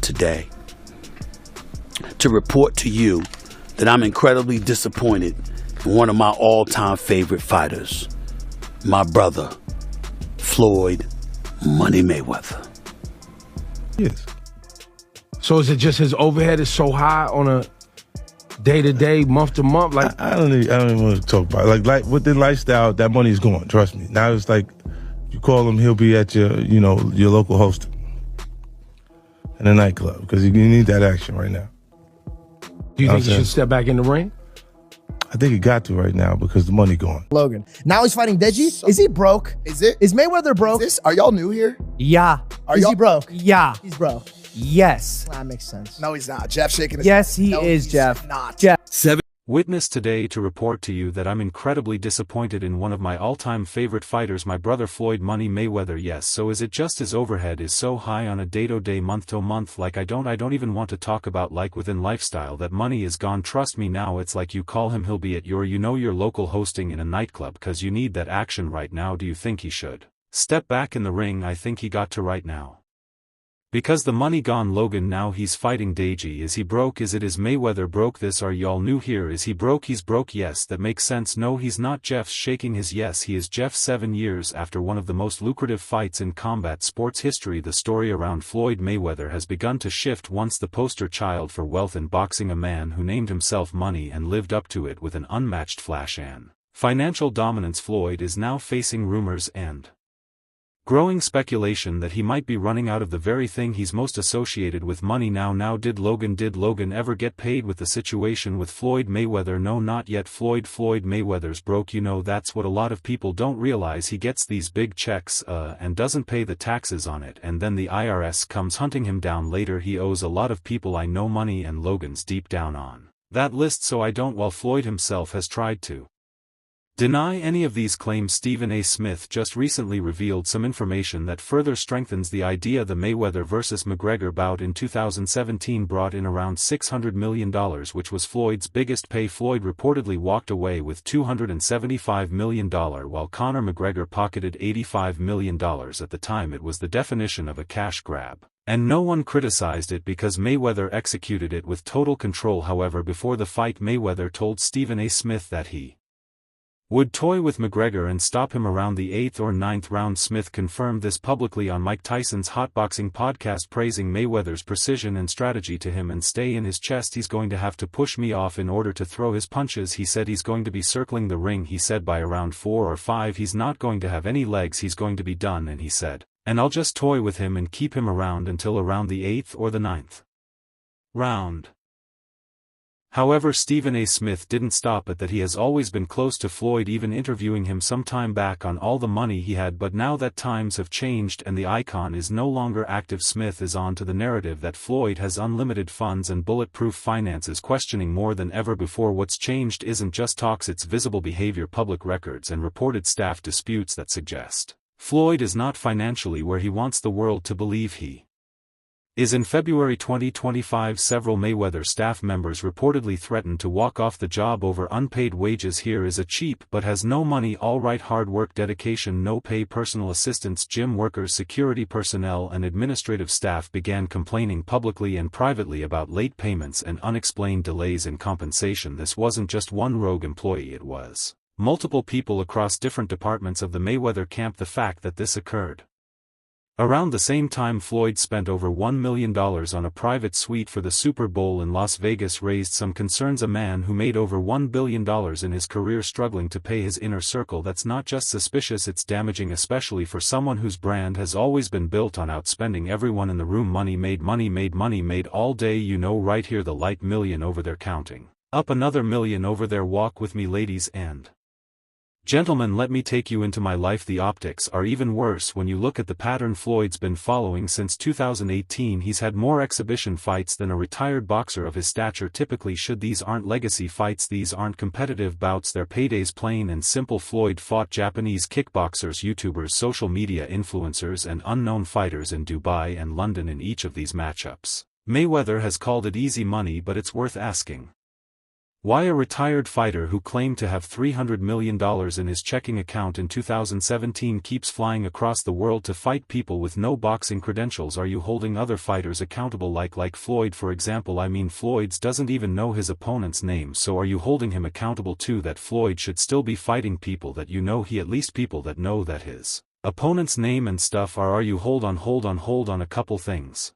today to report to you that I'm incredibly disappointed in one of my all-time favorite fighters, my brother, Floyd Money Mayweather. Yes. So is it just his overhead is so high on a day-to-day, month-to-month? Like I don't even want to talk about it. Like with the lifestyle, that money's gone, trust me. Now it's like, you call him, he'll be at your local host in a nightclub because you need that action right now. Do you think he should step back in the ring? I think he got to right now because the money gone. Logan. Now he's fighting Deji. Is he broke? Is Mayweather broke? Are y'all new here? Yeah. Is he broke? Yeah. He's broke. Yes. That makes sense. No, he's not. Jeff shaking his Yes, he no, is, he's Jeff. Not. Jeff. Witness today to report to you that I'm incredibly disappointed in one of my all-time favorite fighters, my brother Floyd Money Mayweather. Yes, so is it just his overhead is so high on a day-to-day, month-to-month, like I don't even want to talk about, like within lifestyle, that money is gone. Trust me, now it's like you call him, he'll be at your your local hosting in a nightclub cause you need that action right now. Do you think he should step back in the ring? I think he got to right now. Because the money gone. Logan, now he's fighting Deji. Is he broke? Is Mayweather broke? This are y'all new here? Is he broke? He's broke. Yes, that makes sense. No, he's not. Jeff's shaking his yes, he is. Jeff, 7 years after one of the most lucrative fights in combat sports history, the story around Floyd Mayweather has begun to shift. Once the poster child for wealth in boxing, a man who named himself Money and lived up to it with an unmatched flash and financial dominance, Floyd is now facing rumors and growing speculation that he might be running out of the very thing he's most associated with, money. Now did Logan ever get paid with the situation with Floyd Mayweather? No, not yet. Floyd Mayweather's broke. That's what a lot of people don't realize. He gets these big checks and doesn't pay the taxes on it, and then the IRS comes hunting him down later. He owes a lot of people. I know money, and Logan's deep down on that list, so I don't, while Floyd himself has tried to deny any of these claims. Stephen A. Smith just recently revealed some information that further strengthens the idea. The Mayweather vs. McGregor bout in 2017 brought in around $600 million, which was Floyd's biggest pay. Floyd reportedly walked away with $275 million, while Conor McGregor pocketed $85 million. At the time, it was the definition of a cash grab, and no one criticized it because Mayweather executed it with total control. However, before the fight, Mayweather told Stephen A. Smith that he would toy with McGregor and stop him around the 8th or 9th round. Smith confirmed this publicly on Mike Tyson's Hotboxing podcast, praising Mayweather's precision and strategy to him and stay in his chest. He's going to have to push me off in order to throw his punches. He said he's going to be circling the ring. He said by around 4 or 5 he's not going to have any legs, he's going to be done, and he said, and I'll just toy with him and keep him around until around the 8th or the 9th round. However, Stephen A. Smith didn't stop at that. He has always been close to Floyd, even interviewing him some time back on all the money he had, but now that times have changed and the icon is no longer active, Smith is on to the narrative that Floyd has unlimited funds and bulletproof finances, questioning more than ever before what's changed isn't just talks, it's visible behavior, public records and reported staff disputes that suggest Floyd is not financially where he wants the world to believe he is. In February 2025, several Mayweather staff members reportedly threatened to walk off the job over unpaid wages. Here is a cheap but has no money, all right, hard work, dedication, no pay. Personal assistants, gym workers, security personnel and administrative staff began complaining publicly and privately about late payments and unexplained delays in compensation. This wasn't just one rogue employee, it was multiple people across different departments of the Mayweather camp. The fact that this occurred around the same time Floyd spent over $1 million on a private suite for the Super Bowl in Las Vegas raised some concerns. A man who made over $1 billion in his career struggling to pay his inner circle. That's not just suspicious, it's damaging, especially for someone whose brand has always been built on outspending everyone in the room. Money made all day, right here. The light million over there, counting up another million over there. Walk with me, ladies and gentlemen, let me take you into my life. The optics are even worse when you look at the pattern Floyd's been following since 2018. He's had more exhibition fights than a retired boxer of his stature typically should. These aren't legacy fights, these aren't competitive bouts, they're paydays, plain and simple. Floyd fought Japanese kickboxers, YouTubers, social media influencers and unknown fighters in Dubai and London. In each of these matchups, Mayweather has called it easy money, but it's worth asking, Why a retired fighter who claimed to have $300 million in his checking account in 2017 keeps flying across the world to fight people with no boxing credentials? Are you holding other fighters accountable like Floyd, for example? I mean, Floyd's doesn't even know his opponent's name, so are you holding him accountable too that Floyd should still be fighting people that you know he at least people that know that his opponent's name and stuff are you hold on a couple things.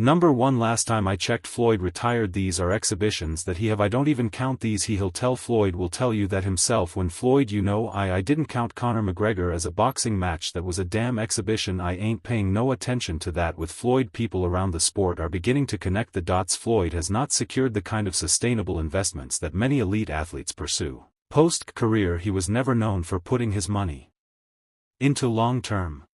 Number 1, last time I checked Floyd retired. These are exhibitions that he have. I don't even count these. He'll tell Floyd will tell you that himself when Floyd I didn't count Conor McGregor as a boxing match. That was a damn exhibition. I ain't paying no attention to that with Floyd. People around the sport are beginning to connect the dots. Floyd has not secured the kind of sustainable investments that many elite athletes pursue. Post-career he was never known for putting his money into long-term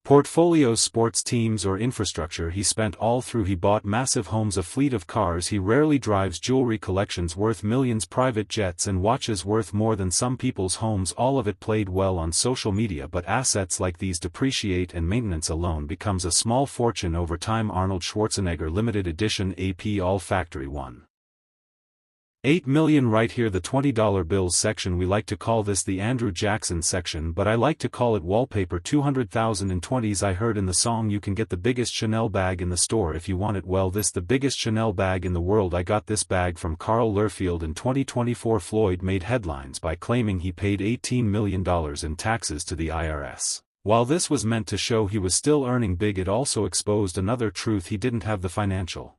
portfolios, sports teams or infrastructure. He spent all through. He bought massive homes, a fleet of cars. He rarely drives jewelry collections worth millions, private jets and watches worth more than some people's homes. All of it played well on social media, but assets like these depreciate and maintenance alone becomes a small fortune over time. Arnold Schwarzenegger limited edition AP all factory 1.8 million right here. The $20 bills section, we like to call this the Andrew Jackson section, but I like to call it wallpaper. 200,000 in 20s. I heard in the song you can get the biggest Chanel bag in the store if you want it. Well, this the biggest Chanel bag in the world. I got this bag from Karl Lagerfeld in 2024. Floyd made headlines by claiming he paid $18 million in taxes to the IRS. While this was meant to show he was still earning big, it also exposed another truth: he didn't have the financial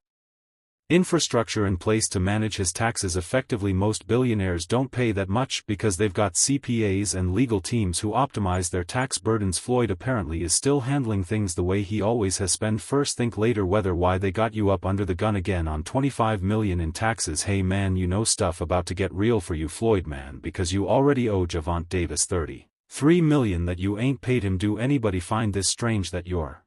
infrastructure in place to manage his taxes effectively. Most billionaires don't pay that much because they've got CPAs and legal teams who optimize their tax burdens. Floyd apparently is still handling things the way he always has: spend first, think later. Whether why they got you up under the gun again on $25 million in taxes. Hey man, you know stuff about to get real for you, Floyd man, because you already owe Javante Davis $33 million that you ain't paid him. Do anybody find this strange that your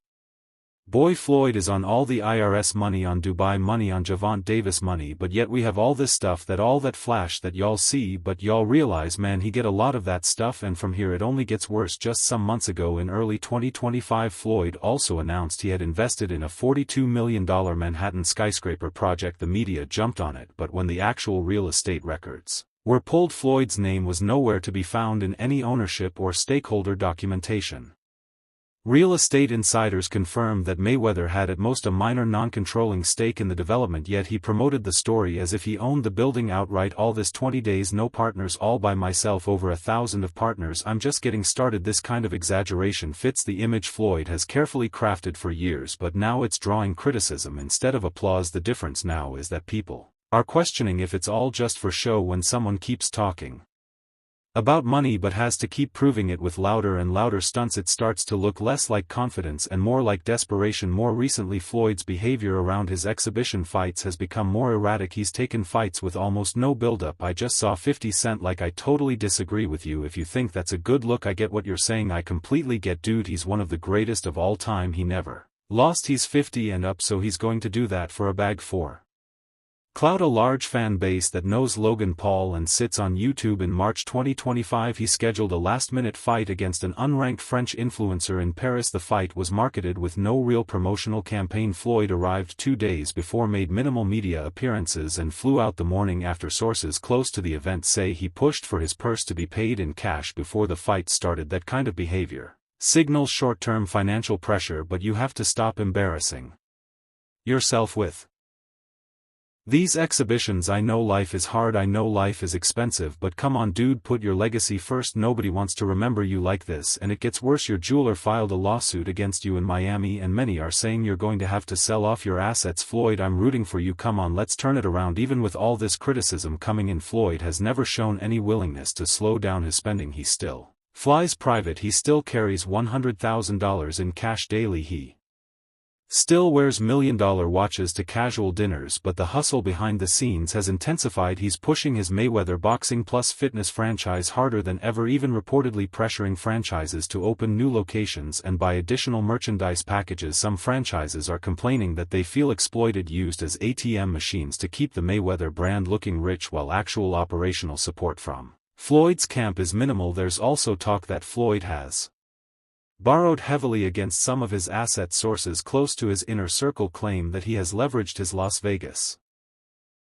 boy Floyd is on all the IRS money, on Dubai money, on Javante Davis money, but yet we have all this stuff, that all that flash that y'all see, but y'all realize man he get a lot of that stuff, and from here it only gets worse. Just some months ago in early 2025 Floyd also announced he had invested in a $42 million Manhattan skyscraper project. The media jumped on it, but when the actual real estate records were pulled, Floyd's name was nowhere to be found in any ownership or stakeholder documentation. Real estate insiders confirmed that Mayweather had at most a minor non-controlling stake in the development, yet he promoted the story as if he owned the building outright. All this 20 days no partners, all by myself, over 1,000 of partners, I'm just getting started. This kind of exaggeration fits the image Floyd has carefully crafted for years, but now it's drawing criticism instead of applause. The difference now is that people are questioning if it's all just for show when someone keeps talking about money but has to keep proving it with louder and louder stunts. It starts to look less like confidence and more like desperation. More recently, Floyd's behavior around his exhibition fights has become more erratic. He's taken fights with almost no build-up. I just saw 50 Cent. Like, I totally disagree with you if you think that's a good look. I get what you're saying, I completely get. Dude, he's one of the greatest of all time. He never lost. He's 50 and up, so he's going to do that for a bag for clout. A large fan base that knows Logan Paul and sits on YouTube. In March 2025 he scheduled a last-minute fight against an unranked French influencer in Paris. The fight was marketed with no real promotional campaign. Floyd arrived 2 days before, made minimal media appearances and flew out the morning after. Sources close to the event say he pushed for his purse to be paid in cash before the fight started. That kind of behavior signals short-term financial pressure, but you have to stop embarrassing yourself with these exhibitions. I know life is hard, I know life is expensive, but come on dude, put your legacy first. Nobody wants to remember you like this. And it gets worse, your jeweler filed a lawsuit against you in Miami and many are saying you're going to have to sell off your assets. Floyd, I'm rooting for you, come on, let's turn it around. Even with all this criticism coming in, Floyd has never shown any willingness to slow down his spending. He still flies private, he still carries $100,000 in cash daily, he still wears $1 million watches to casual dinners, but the hustle behind the scenes has intensified. He's pushing his Mayweather Boxing Plus Fitness franchise harder than ever, even reportedly pressuring franchises to open new locations and buy additional merchandise packages. Some franchises are complaining that they feel exploited, used as ATM machines to keep the Mayweather brand looking rich while actual operational support from Floyd's camp is minimal. There's also talk that Floyd has borrowed heavily against some of his assets. Sources close to his inner circle claim that he has leveraged his Las Vegas